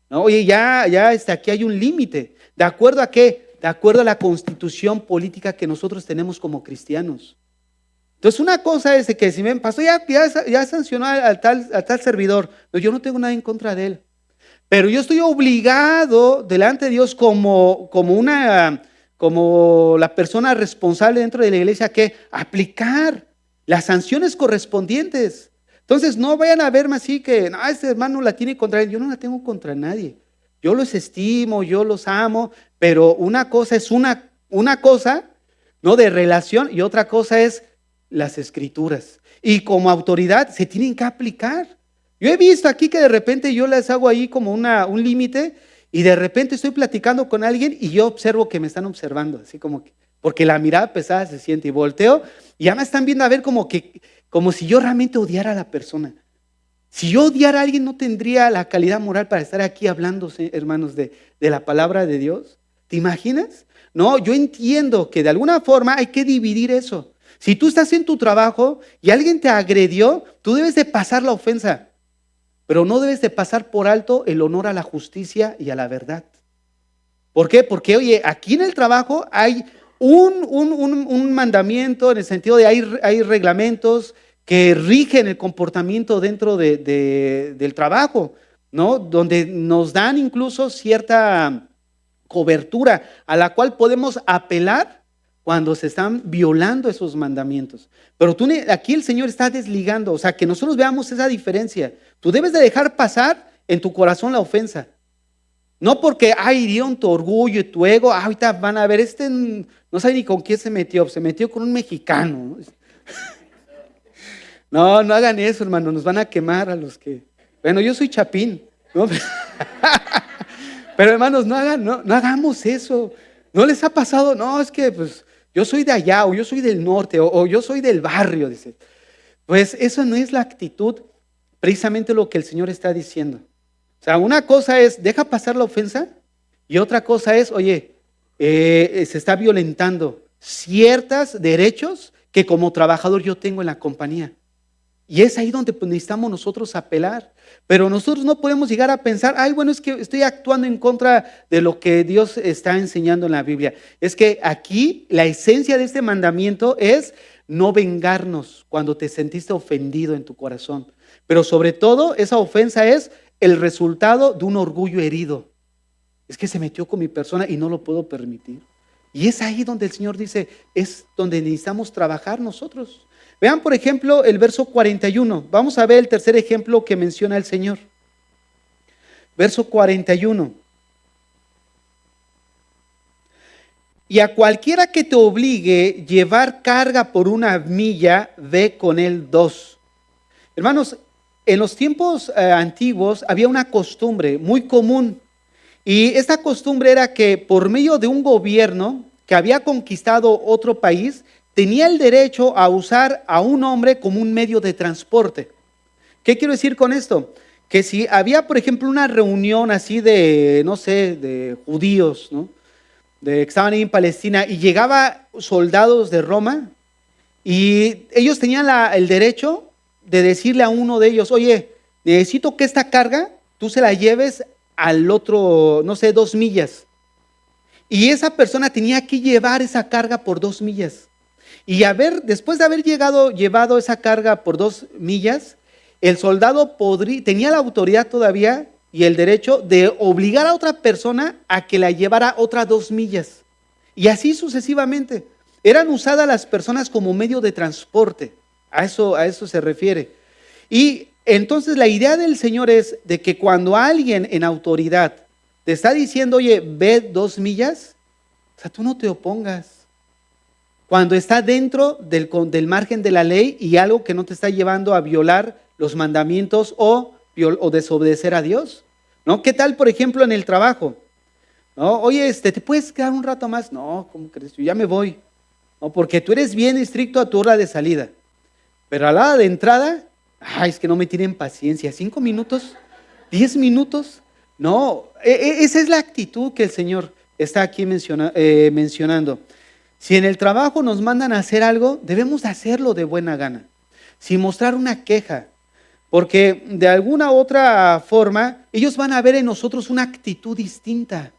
No, oye, ya aquí hay un límite. ¿De acuerdo a qué? De acuerdo a la constitución política que nosotros tenemos como cristianos. Entonces una cosa es que si ven, pastor, ya sancionó al tal servidor. No, yo no tengo nada en contra de él. Pero yo estoy obligado delante de Dios como la persona responsable dentro de la iglesia que aplicar las sanciones correspondientes. Entonces no vayan a verme así que este hermano la tiene contra él. Yo no la tengo contra nadie. Yo los estimo, yo los amo, pero una cosa es una cosa, ¿no? De relación y otra cosa es las escrituras. Y como autoridad se tienen que aplicar. Yo he visto aquí que de repente yo les hago ahí como un límite y de repente estoy platicando con alguien y yo observo que me están observando, así como que, porque la mirada pesada se siente y volteo y ya me están viendo a ver como si yo realmente odiara a la persona. Si yo odiara a alguien no tendría la calidad moral para estar aquí hablando, hermanos, de la palabra de Dios. ¿Te imaginas? No, yo entiendo que de alguna forma hay que dividir eso. Si tú estás en tu trabajo y alguien te agredió, tú debes de pasar la ofensa. Pero no debes de pasar por alto el honor a la justicia y a la verdad. ¿Por qué? Porque, oye, aquí en el trabajo hay un mandamiento en el sentido de hay reglamentos que rigen el comportamiento dentro del trabajo, ¿no? Donde nos dan incluso cierta cobertura a la cual podemos apelar cuando se están violando esos mandamientos. Pero aquí el Señor está desligando, o sea, que nosotros veamos esa diferencia. Tú debes de dejar pasar en tu corazón la ofensa. No porque, hirieron tu orgullo y tu ego, ahorita van a ver, no sabe ni con quién se metió con un mexicano. No hagan eso, hermano, nos van a quemar a los que... Bueno, yo soy chapín, ¿no? Pero hermanos, no hagamos eso. ¿No les ha pasado? No, es que pues yo soy de allá, o yo soy del norte, o yo soy del barrio, dice. Pues eso no es la actitud, precisamente lo que el Señor está diciendo. O sea, una cosa es, deja pasar la ofensa, y otra cosa es, oye, se está violentando ciertos derechos que como trabajador yo tengo en la compañía. Y es ahí donde necesitamos nosotros apelar. Pero nosotros no podemos llegar a pensar, bueno, es que estoy actuando en contra de lo que Dios está enseñando en la Biblia. Es que aquí la esencia de este mandamiento es no vengarnos cuando te sentiste ofendido en tu corazón. Pero sobre todo, esa ofensa es el resultado de un orgullo herido. Es que se metió con mi persona y no lo puedo permitir. Y es ahí donde el Señor dice, es donde necesitamos trabajar nosotros. Vean, por ejemplo, el verso 41. Vamos a ver el tercer ejemplo que menciona el Señor. Verso 41. Y a cualquiera que te obligue llevar carga por 1 milla, ve con él 2. Hermanos, en los tiempos antiguos había una costumbre muy común. Y esta costumbre era que por medio de un gobierno que había conquistado otro país, tenía el derecho a usar a un hombre como un medio de transporte. ¿Qué quiero decir con esto? Que si había, por ejemplo, una reunión así de, no sé, de judíos, ¿no? De que estaban ahí en Palestina y llegaba soldados de Roma y ellos tenían el derecho de decirle a uno de ellos, oye, necesito que esta carga tú se la lleves al otro, no sé, 2 millas. Y esa persona tenía que llevar esa carga por 2 millas. Y después de haber llevado esa carga por 2 millas, el soldado tenía la autoridad todavía y el derecho de obligar a otra persona a que la llevara otras 2 millas. Y así sucesivamente. Eran usadas las personas como medio de transporte. A eso se refiere. Y entonces la idea del Señor es de que cuando alguien en autoridad te está diciendo, oye, ve 2 millas, o sea, tú no te opongas. Cuando está dentro del margen de la ley y algo que no te está llevando a violar los mandamientos o desobedecer a Dios, ¿no? ¿Qué tal, por ejemplo, en el trabajo? ¿No? Oye, ¿te puedes quedar un rato más? No, ¿cómo crees? Yo ya me voy. ¿No? Porque tú eres bien estricto a tu hora de salida. Pero a la hora de entrada, es que no me tienen paciencia. 5 minutos, 10 minutos. No, esa es la actitud que el Señor está aquí mencionando. Si en el trabajo nos mandan a hacer algo, debemos hacerlo de buena gana, sin mostrar una queja, porque de alguna u otra forma ellos van a ver en nosotros una actitud distinta.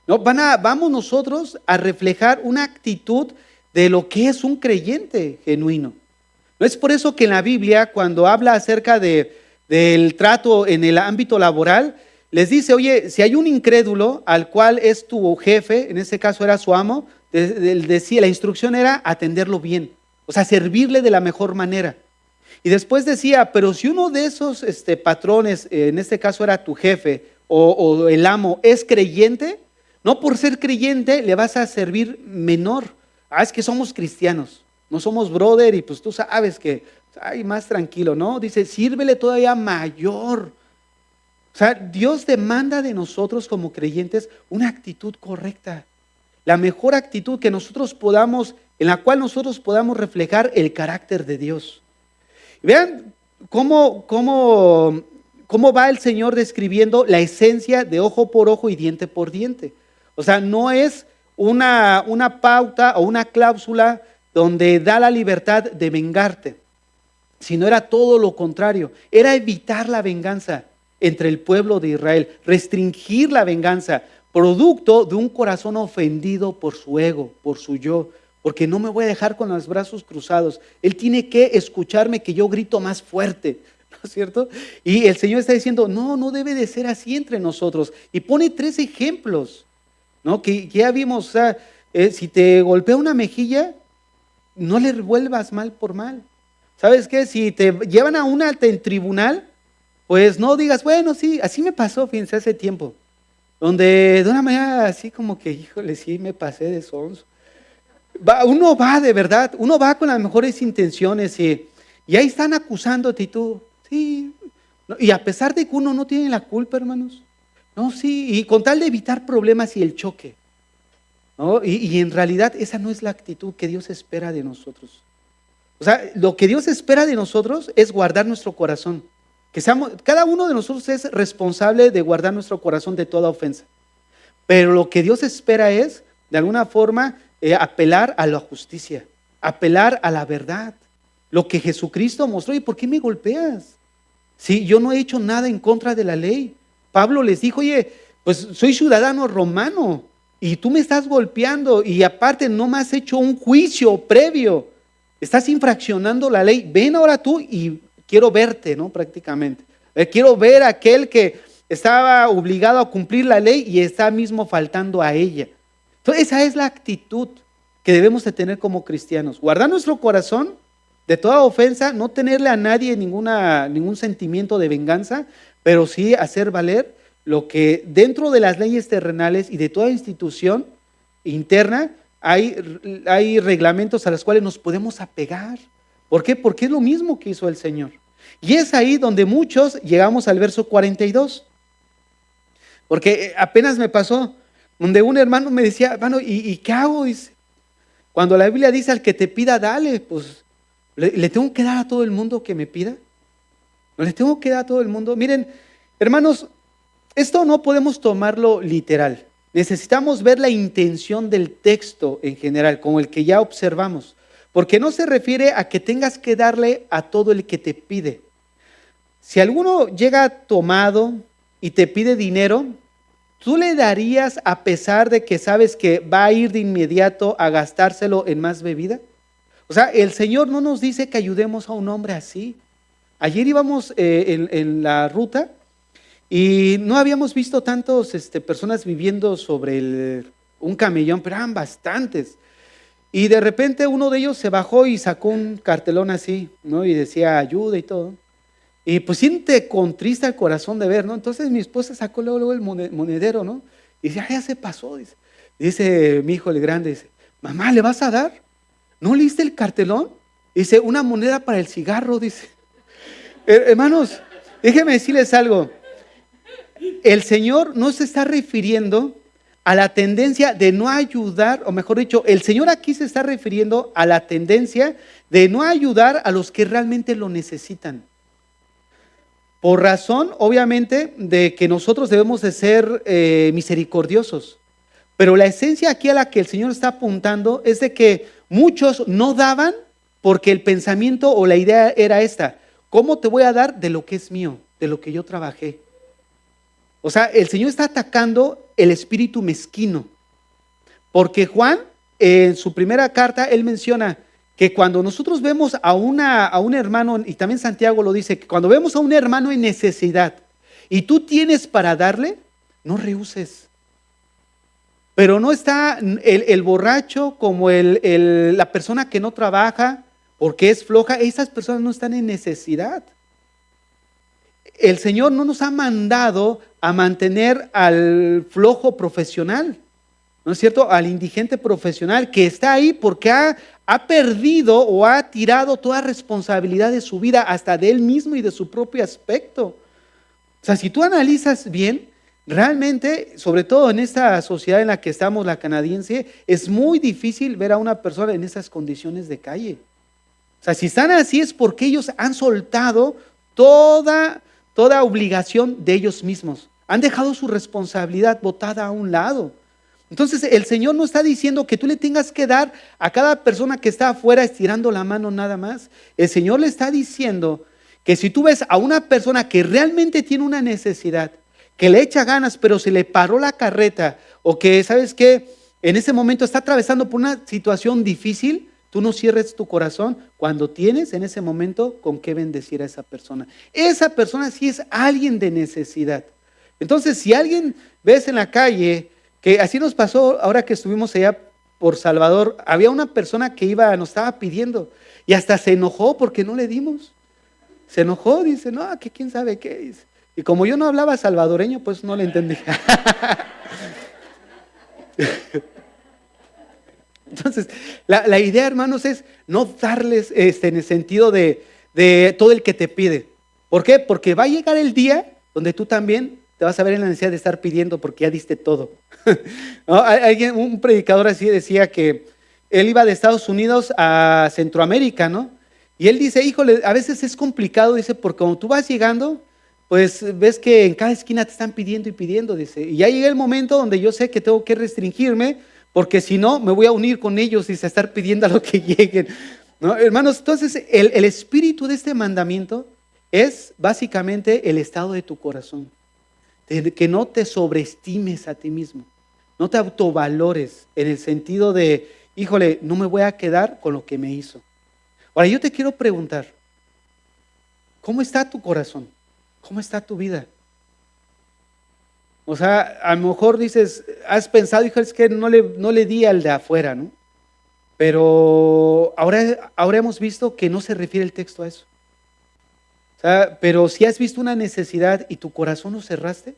¿No? Vamos nosotros a reflejar una actitud de lo que es un creyente genuino. No es por eso que en la Biblia, cuando habla acerca del trato en el ámbito laboral, les dice, oye, si hay un incrédulo al cual es tu jefe, en ese caso era su amo, decía, la instrucción era atenderlo bien, o sea, servirle de la mejor manera. Y después decía, pero si uno de esos patrones, en este caso era tu jefe o el amo, es creyente, no por ser creyente le vas a servir menor. Es que somos cristianos, no somos brother y pues tú sabes que hay más tranquilo, ¿no? Dice, sírvele todavía mayor. O sea, Dios demanda de nosotros como creyentes una actitud correcta. La mejor actitud que nosotros en la cual nosotros podamos reflejar el carácter de Dios. Vean cómo va el Señor describiendo la esencia de ojo por ojo y diente por diente. O sea, no es una pauta o una cláusula donde da la libertad de vengarte, sino era todo lo contrario. Era evitar la venganza entre el pueblo de Israel, restringir la venganza, producto de un corazón ofendido por su ego, por su yo, porque no me voy a dejar con los brazos cruzados. Él tiene que escucharme que yo grito más fuerte, ¿no es cierto? Y el Señor está diciendo, no debe de ser así entre nosotros. Y pone 3 ejemplos, ¿no? Que ya vimos, o sea, si te golpea una mejilla, no le revuelvas mal por mal. ¿Sabes qué? Si te llevan a en tribunal, pues no digas, bueno, sí, así me pasó, fíjense, hace tiempo. Donde de una manera así como que, híjole, sí me pasé de sonso. Uno va de verdad, uno va con las mejores intenciones y ahí están acusándote y tú, sí. Y a pesar de que uno no tiene la culpa, hermanos, no, sí, y con tal de evitar problemas y el choque, ¿no? Y en realidad esa no es la actitud que Dios espera de nosotros. O sea, lo que Dios espera de nosotros es guardar nuestro corazón. Cada uno de nosotros es responsable de guardar nuestro corazón de toda ofensa. Pero lo que Dios espera es, de alguna forma, apelar a la justicia, apelar a la verdad. Lo que Jesucristo mostró. ¿Y por qué me golpeas? Si yo no he hecho nada en contra de la ley. Pablo les dijo, oye, pues soy ciudadano romano y tú me estás golpeando y aparte no me has hecho un juicio previo. Estás infraccionando la ley. Ven ahora tú y quiero verte, ¿no? Prácticamente. Quiero ver a aquel que estaba obligado a cumplir la ley y está mismo faltando a ella. Entonces, esa es la actitud que debemos de tener como cristianos. Guardar nuestro corazón de toda ofensa, no tenerle a nadie ningún sentimiento de venganza, pero sí hacer valer lo que dentro de las leyes terrenales y de toda institución interna, hay reglamentos a los cuales nos podemos apegar. ¿Por qué? Porque es lo mismo que hizo el Señor. Y es ahí donde muchos llegamos al verso 42. Porque apenas me pasó, donde un hermano me decía, hermano, ¿y qué hago? Dice, cuando la Biblia dice al que te pida, dale, pues, ¿le tengo que dar a todo el mundo que me pida? ¿No le tengo que dar a todo el mundo? Miren, hermanos, esto no podemos tomarlo literal. Necesitamos ver la intención del texto en general, como el que ya observamos. Porque no se refiere a que tengas que darle a todo el que te pide. Si alguno llega tomado y te pide dinero, ¿tú le darías a pesar de que sabes que va a ir de inmediato a gastárselo en más bebida? O sea, el Señor no nos dice que ayudemos a un hombre así. Ayer íbamos en la ruta y no habíamos visto tantas personas viviendo sobre un camellón, pero eran bastantes. Y de repente uno de ellos se bajó y sacó un cartelón así, ¿no? Y decía ayuda y todo. Y pues siente contrista el corazón de ver, ¿no? Entonces mi esposa sacó luego el monedero, ¿no? Y dice, ya se pasó, dice. Dice mi hijo el grande, dice, mamá, ¿le vas a dar? ¿No leíste el cartelón? Dice, una moneda para el cigarro, dice. Hermanos, déjenme decirles algo. El Señor no se está refiriendo a la tendencia de no ayudar, o mejor dicho, el Señor aquí se está refiriendo a la tendencia de no ayudar a los que realmente lo necesitan. Por razón, obviamente, de que nosotros debemos de ser misericordiosos. Pero la esencia aquí a la que el Señor está apuntando es de que muchos no daban porque el pensamiento o la idea era esta: ¿cómo te voy a dar de lo que es mío, de lo que yo trabajé? O sea, el Señor está atacando el espíritu mezquino. Porque Juan, en su primera carta, él menciona que cuando nosotros vemos a un hermano, y también Santiago lo dice, que cuando vemos a un hermano en necesidad y tú tienes para darle, no rehuses. Pero no está el borracho como la persona que no trabaja porque es floja. Esas personas no están en necesidad. El Señor no nos ha mandado a mantener al flojo profesional, ¿no es cierto? Al indigente profesional que está ahí porque ha perdido o ha tirado toda responsabilidad de su vida, hasta de él mismo y de su propio aspecto. O sea, si tú analizas bien, realmente, sobre todo en esta sociedad en la que estamos, la canadiense, es muy difícil ver a una persona en esas condiciones de calle. O sea, si están así es porque ellos han soltado toda obligación de ellos mismos. Han dejado su responsabilidad botada a un lado. Entonces el Señor no está diciendo que tú le tengas que dar a cada persona que está afuera estirando la mano nada más. El Señor le está diciendo que si tú ves a una persona que realmente tiene una necesidad, que le echa ganas pero se le paró la carreta, o que, ¿sabes qué?, en ese momento está atravesando por una situación difícil, tú no cierres tu corazón cuando tienes en ese momento con qué bendecir a esa persona. Esa persona sí es alguien de necesidad. Entonces, si alguien ves en la calle, que así nos pasó ahora que estuvimos allá por Salvador, había una persona que nos estaba pidiendo y hasta se enojó porque no le dimos. Se enojó, dice, no, que quién sabe qué, dice. Y como yo no hablaba salvadoreño, pues no le entendí. Entonces, la idea, hermanos, es no darles en el sentido de todo el que te pide. ¿Por qué? Porque va a llegar el día donde tú también te vas a ver en la necesidad de estar pidiendo porque ya diste todo. ¿No? Un predicador así decía que él iba de Estados Unidos a Centroamérica, ¿no? Y él dice, híjole, a veces es complicado, dice, porque cuando tú vas llegando, pues ves que en cada esquina te están pidiendo y pidiendo, dice. Y ya llega el momento donde yo sé que tengo que restringirme, porque si no, me voy a unir con ellos y a estar pidiendo a lo que lleguen, ¿no? Hermanos, entonces el espíritu de este mandamiento es básicamente el estado de tu corazón. Que no te sobreestimes a ti mismo, no te autovalores en el sentido de, híjole, no me voy a quedar con lo que me hizo. Ahora yo te quiero preguntar, ¿cómo está tu corazón? ¿Cómo está tu vida? O sea, a lo mejor dices, has pensado, híjole, es que no le di al de afuera, ¿no? Pero ahora hemos visto que no se refiere el texto a eso. O sea, pero si has visto una necesidad y tu corazón lo cerraste,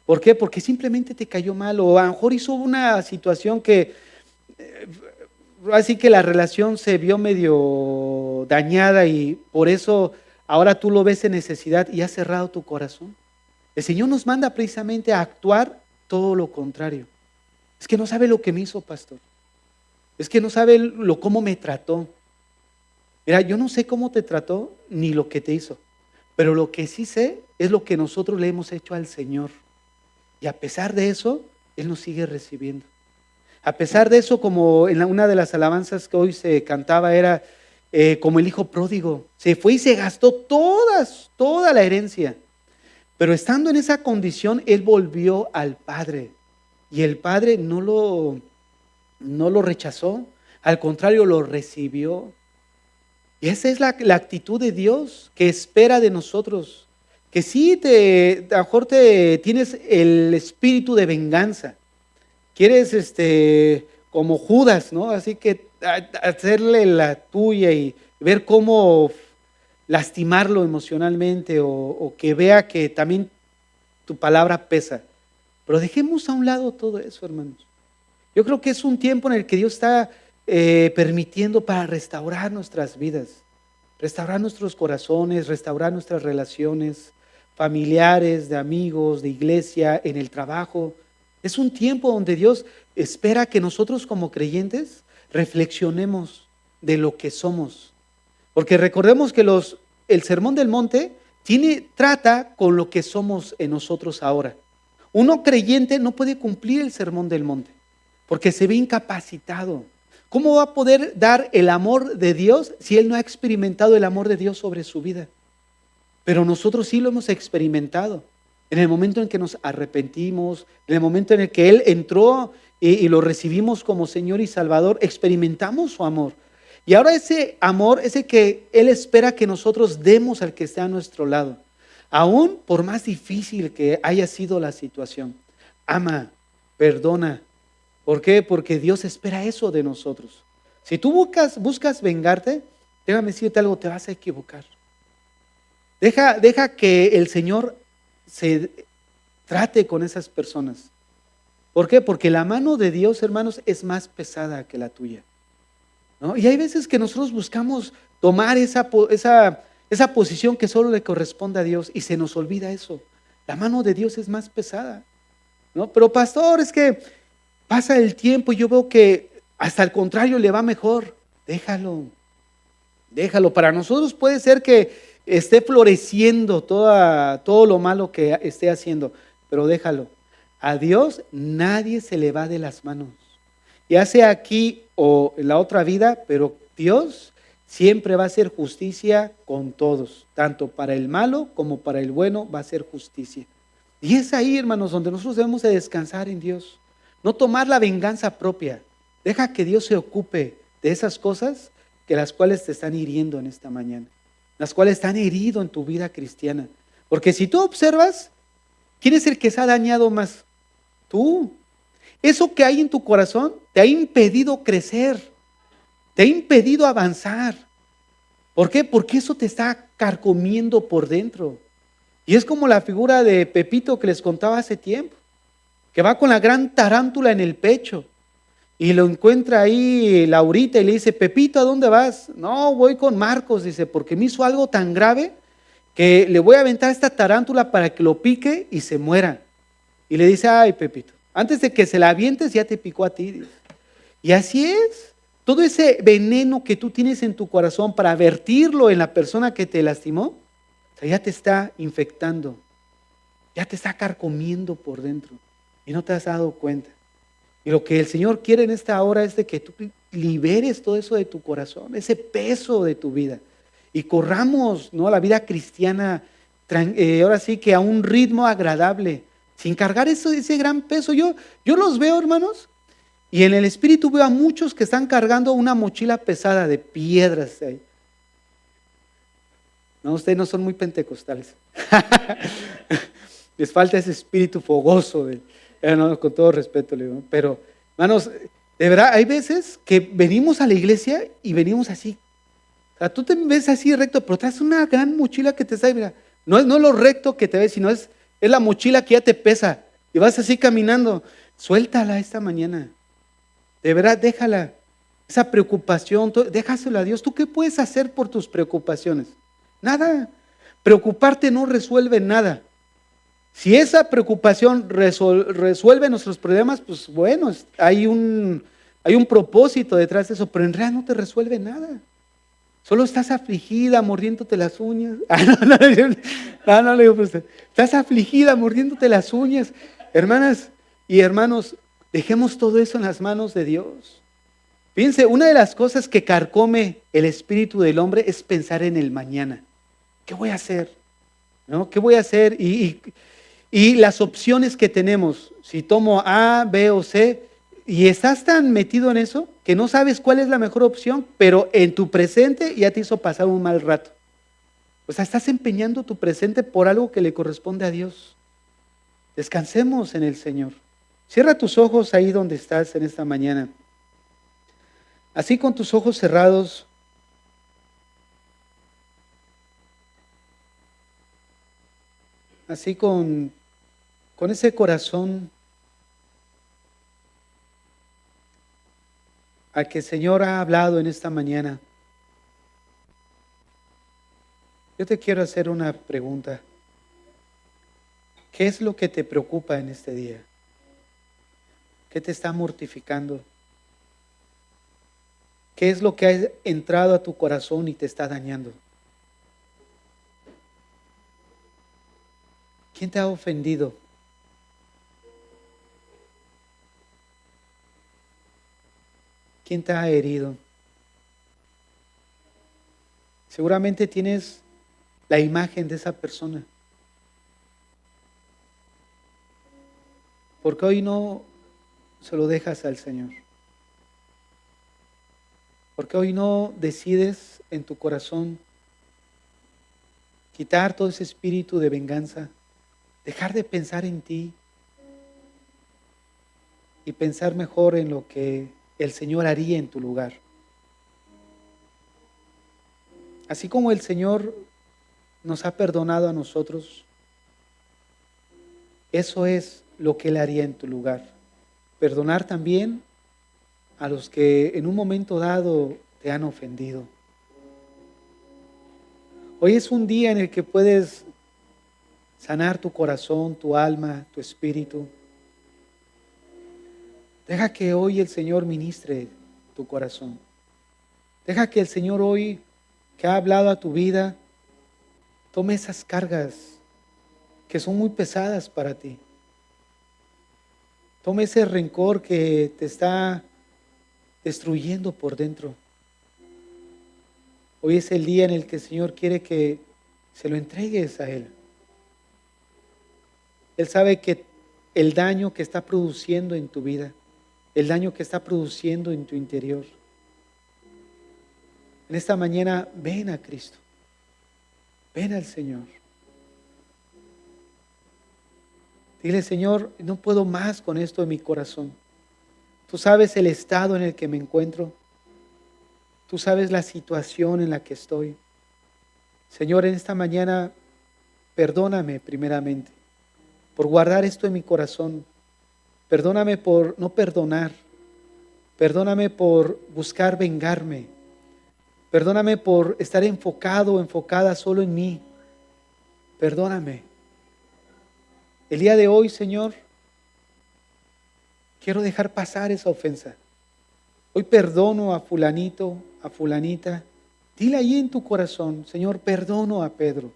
¿Por qué? Porque simplemente te cayó mal o a lo mejor hizo una situación que así que la relación se vio medio dañada y por eso ahora tú lo ves en necesidad y has cerrado tu corazón. El Señor nos manda precisamente a actuar todo lo contrario. Es que no sabe lo que me hizo, pastor. Es que no sabe cómo me trató. Mira, yo no sé cómo te trató ni lo que te hizo, pero lo que sí sé es lo que nosotros le hemos hecho al Señor. Y a pesar de eso, Él nos sigue recibiendo. A pesar de eso, como en una de las alabanzas que hoy se cantaba, era como el hijo pródigo. Se fue y se gastó toda la herencia. Pero estando en esa condición, Él volvió al Padre. Y el Padre no lo rechazó, al contrario, lo recibió. Y esa es la actitud de Dios que espera de nosotros. Que sí, a lo mejor tienes el espíritu de venganza. Quieres como Judas, ¿no? Así que hacerle la tuya y ver cómo lastimarlo emocionalmente o que vea que también tu palabra pesa. Pero dejemos a un lado todo eso, hermanos. Yo creo que es un tiempo en el que Dios está permitiendo para restaurar nuestras vidas, restaurar nuestros corazones, restaurar nuestras relaciones familiares, de amigos, de iglesia, en el trabajo. Es un tiempo donde Dios espera que nosotros como creyentes reflexionemos de lo que somos. Porque recordemos que el Sermón del Monte trata con lo que somos en nosotros ahora. Uno creyente no puede cumplir el Sermón del Monte porque se ve incapacitado. ¿Cómo va a poder dar el amor de Dios si él no ha experimentado el amor de Dios sobre su vida? Pero nosotros sí lo hemos experimentado. En el momento en que nos arrepentimos, en el momento en el que Él entró y lo recibimos como Señor y Salvador, experimentamos su amor. Y ahora ese amor, ese que Él espera que nosotros demos al que está a nuestro lado, aún por más difícil que haya sido la situación. Ama, perdona. ¿Por qué? Porque Dios espera eso de nosotros. Si tú buscas vengarte, déjame decirte algo, te vas a equivocar. Deja que el Señor se trate con esas personas. ¿Por qué? Porque la mano de Dios, hermanos, es más pesada que la tuya, ¿no? Y hay veces que nosotros buscamos tomar esa posición que solo le corresponde a Dios y se nos olvida eso. La mano de Dios es más pesada, ¿no? Pero pastor, es que pasa el tiempo y yo veo que hasta al contrario le va mejor. Déjalo. Para nosotros puede ser que esté floreciendo todo lo malo que esté haciendo, pero déjalo. A Dios nadie se le va de las manos, ya sea aquí o en la otra vida, pero Dios siempre va a hacer justicia con todos, tanto para el malo como para el bueno va a ser justicia. Y es ahí, hermanos, donde nosotros debemos de descansar en Dios, no tomar la venganza propia. Deja que Dios se ocupe de esas cosas que las cuales te están hiriendo en esta mañana, las cuales están herido en tu vida cristiana. Porque si tú observas, ¿quién es el que se ha dañado más? Tú. Eso que hay en tu corazón te ha impedido crecer, te ha impedido avanzar. ¿Por qué? Porque eso te está carcomiendo por dentro. Y es como la figura de Pepito que les contaba hace tiempo, que va con la gran tarántula en el pecho. Y lo encuentra ahí Laurita y le dice, Pepito, ¿a dónde vas? No, voy con Marcos, dice, porque me hizo algo tan grave que le voy a aventar esta tarántula para que lo pique y se muera. Y le dice, ay, Pepito, antes de que se la avientes ya te picó a ti. Dice. Y así es, todo ese veneno que tú tienes en tu corazón para vertirlo en la persona que te lastimó, o sea, ya te está infectando, ya te está carcomiendo por dentro y no te has dado cuenta. Y lo que el Señor quiere en esta hora es de que tú liberes todo eso de tu corazón, ese peso de tu vida. Y corramos, ¿no?, la vida cristiana, ahora sí que a un ritmo agradable, sin cargar ese gran peso. Yo los veo, hermanos, y en el espíritu veo a muchos que están cargando una mochila pesada de piedras. No, ustedes no son muy pentecostales. Les falta ese espíritu fogoso no, con todo respeto, le digo, pero hermanos, de verdad, hay veces que venimos a la iglesia y venimos así. O sea, tú te ves así recto, pero traes una gran mochila que te está, mira, no es lo recto que te ves, sino es la mochila que ya te pesa. y vas así caminando. Suéltala esta mañana. De verdad, déjala. Esa preocupación, déjaselo a Dios. ¿Tú qué puedes hacer por tus preocupaciones? Nada. Preocuparte no resuelve nada. Si esa preocupación resuelve nuestros problemas, pues bueno, hay un propósito detrás de eso, pero en realidad no te resuelve nada. Solo estás afligida, mordiéndote las uñas. No, le digo por usted. Estás afligida, mordiéndote las uñas. Hermanas y hermanos, dejemos todo eso en las manos de Dios. Fíjense, una de las cosas que carcome el espíritu del hombre es pensar en el mañana. ¿Qué voy a hacer? ¿No? ¿Qué voy a hacer? Y las opciones que tenemos, si tomo A, B o C, y estás tan metido en eso que no sabes cuál es la mejor opción, pero en tu presente ya te hizo pasar un mal rato. O sea, estás empeñando tu presente por algo que le corresponde a Dios. Descansemos en el Señor. Cierra tus ojos ahí donde estás en esta mañana. Así con tus ojos cerrados, así con ese corazón a que el Señor ha hablado en esta mañana. Yo te quiero hacer una pregunta. ¿Qué es lo que te preocupa en este día? ¿Qué te está mortificando? ¿Qué es lo que ha entrado a tu corazón y te está dañando? ¿Quién te ha ofendido? ¿Quién te ha herido? Seguramente tienes la imagen de esa persona. ¿Por qué hoy no se lo dejas al Señor? ¿Por qué hoy no decides en tu corazón quitar todo ese espíritu de venganza, dejar de pensar en ti y pensar mejor en lo que el Señor haría en tu lugar? Así como el Señor nos ha perdonado a nosotros, eso es lo que Él haría en tu lugar. Perdonar también a los que en un momento dado te han ofendido. Hoy es un día en el que puedes sanar tu corazón, tu alma, tu espíritu. Deja que hoy el Señor ministre tu corazón. Deja que el Señor hoy, que ha hablado a tu vida, tome esas cargas que son muy pesadas para ti. Tome ese rencor que te está destruyendo por dentro. Hoy es el día en el que el Señor quiere que se lo entregues a Él. Él sabe que el daño que está produciendo en tu vida, el daño que está produciendo en tu interior. En esta mañana, ven a Cristo. Ven al Señor. Dile, Señor, no puedo más con esto en mi corazón. Tú sabes el estado en el que me encuentro. Tú sabes la situación en la que estoy. Señor, en esta mañana, perdóname primeramente por guardar esto en mi corazón. Perdóname por no perdonar. Perdóname por buscar vengarme. Perdóname por estar enfocado o enfocada solo en mí. Perdóname. El día de hoy, Señor, quiero dejar pasar esa ofensa. Hoy perdono a fulanito, a fulanita. Dile ahí en tu corazón, Señor, perdono a Pedro.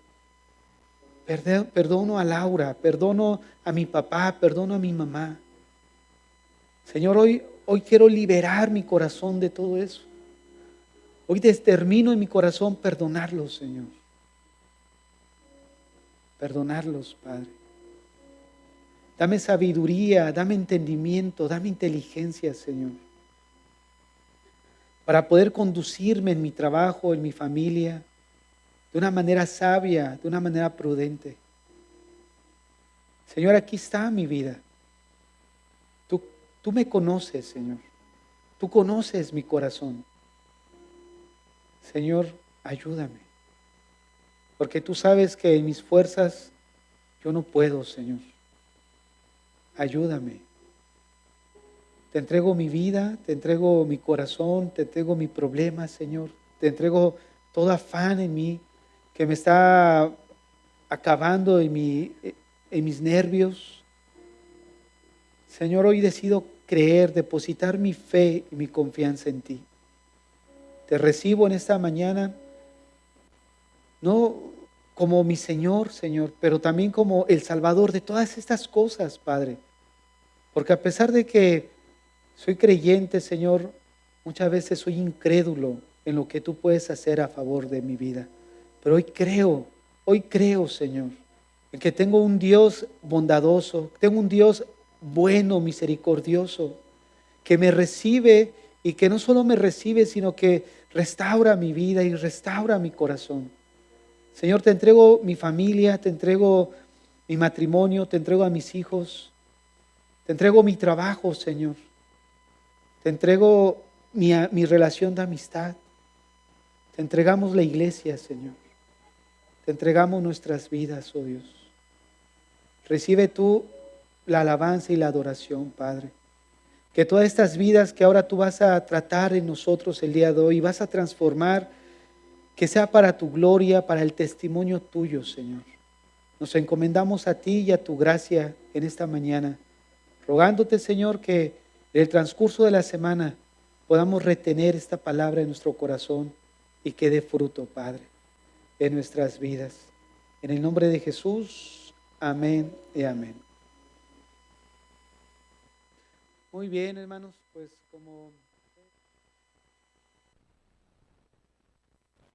Perdono a Laura, perdono a mi papá, perdono a mi mamá. Señor, hoy quiero liberar mi corazón de todo eso. Hoy determino en mi corazón perdonarlos, Señor. Perdonarlos, Padre. Dame sabiduría, dame entendimiento, dame inteligencia, Señor, para poder conducirme en mi trabajo, en mi familia, de una manera sabia, de una manera prudente. Señor, aquí está mi vida. Tú me conoces, Señor. Tú conoces mi corazón. Señor, ayúdame. Porque tú sabes que en mis fuerzas yo no puedo, Señor. ayúdame. Te entrego mi vida, te entrego mi corazón, te entrego mi problema, Señor. Te entrego todo afán en mí que me está acabando en mis nervios. Señor, hoy decido creer, depositar mi fe y mi confianza en ti. Te recibo en esta mañana, no como mi Señor, Señor, pero también como el Salvador de todas estas cosas, Padre. Porque a pesar de que soy creyente, Señor, muchas veces soy incrédulo en lo que tú puedes hacer a favor de mi vida. Pero hoy creo, Señor, en que tengo un Dios bondadoso, tengo un Dios bueno, misericordioso, que me recibe y que no solo me recibe, sino que restaura mi vida y restaura mi corazón. Señor, te entrego mi familia, te entrego mi matrimonio, te entrego a mis hijos, te entrego mi trabajo, Señor. Te entrego mi relación de amistad. Te entregamos la iglesia, Señor. Te entregamos nuestras vidas, oh Dios. Recibe tú la alabanza y la adoración, Padre. Que todas estas vidas que ahora tú vas a tratar en nosotros el día de hoy, vas a transformar, que sea para tu gloria, para el testimonio tuyo, Señor. Nos encomendamos a ti y a tu gracia en esta mañana, rogándote, Señor, que en el transcurso de la semana podamos retener esta palabra en nuestro corazón y que dé fruto, Padre, en nuestras vidas. En el nombre de Jesús, amén y amén. Muy bien, hermanos, pues como